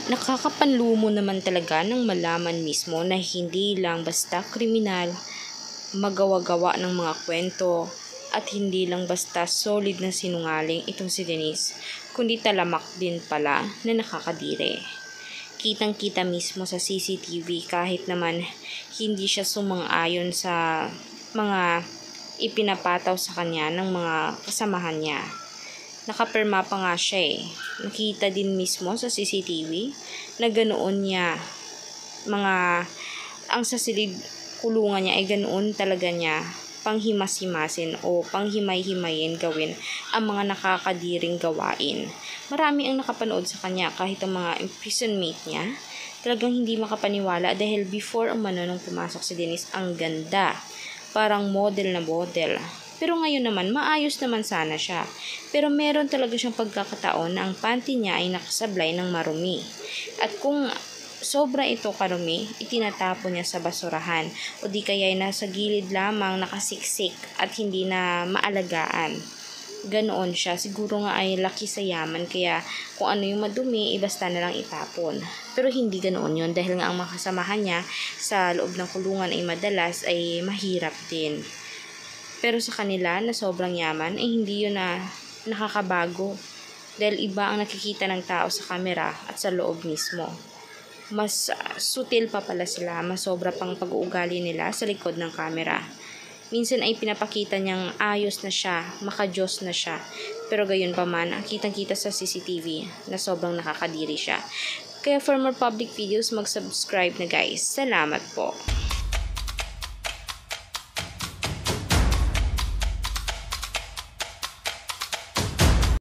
Nakakapanlumo naman talaga nang malaman mismo na hindi lang basta kriminal, magawa-gawa ng mga kwento, at hindi lang basta solid na sinungaling itong si Denise, kundi talamak din pala na nakakadire. Kitang-kita mismo sa CCTV kahit naman hindi siya sumang-ayon sa mga ipinapataw sa kanya ng mga kasamahan niya. Nakapirma pa nga siya eh. Nakita din mismo sa CCTV na ganoon niya ang sa silid kulungan niya ay ganoon talaga niya panghimas-himasin o panghimay-himayin gawin ang mga nakakadiring gawain. Marami ang nakapanood sa kanya kahit ang mga imprisonmate niya. Talagang hindi makapaniwala dahil before umano nung pumasok si Denise, ang ganda. Parang model na model. Pero ngayon naman, maayos naman sana siya. Pero meron talaga siyang pagkakataon na ang panty niya ay nakasablay ng marumi. At kung sobra ito karumi, itinatapon niya sa basurahan o di kaya ay nasa gilid lamang nakasiksik at hindi na maalagaan. Ganoon siya. Siguro nga ay laki sa yaman kaya kung ano yung madumi, basta na lang itapon. Pero hindi ganoon yun dahil nga ang makasamahan niya sa loob ng kulungan ay madalas ay mahirap din. Pero sa kanila na sobrang yaman ay hindi yun na nakakabago dahil iba ang nakikita ng tao sa kamera at sa loob mismo. Mas sutil pa pala sila, mas sobra pang pag-uugali nila sa likod ng kamera. Minsan ay pinapakita niyang ayos na siya, makajos na siya. Pero gayon pa man, kitang-kita sa CCTV na sobrang nakakadiri siya. Kaya for more public videos, mag-subscribe na guys. Salamat po.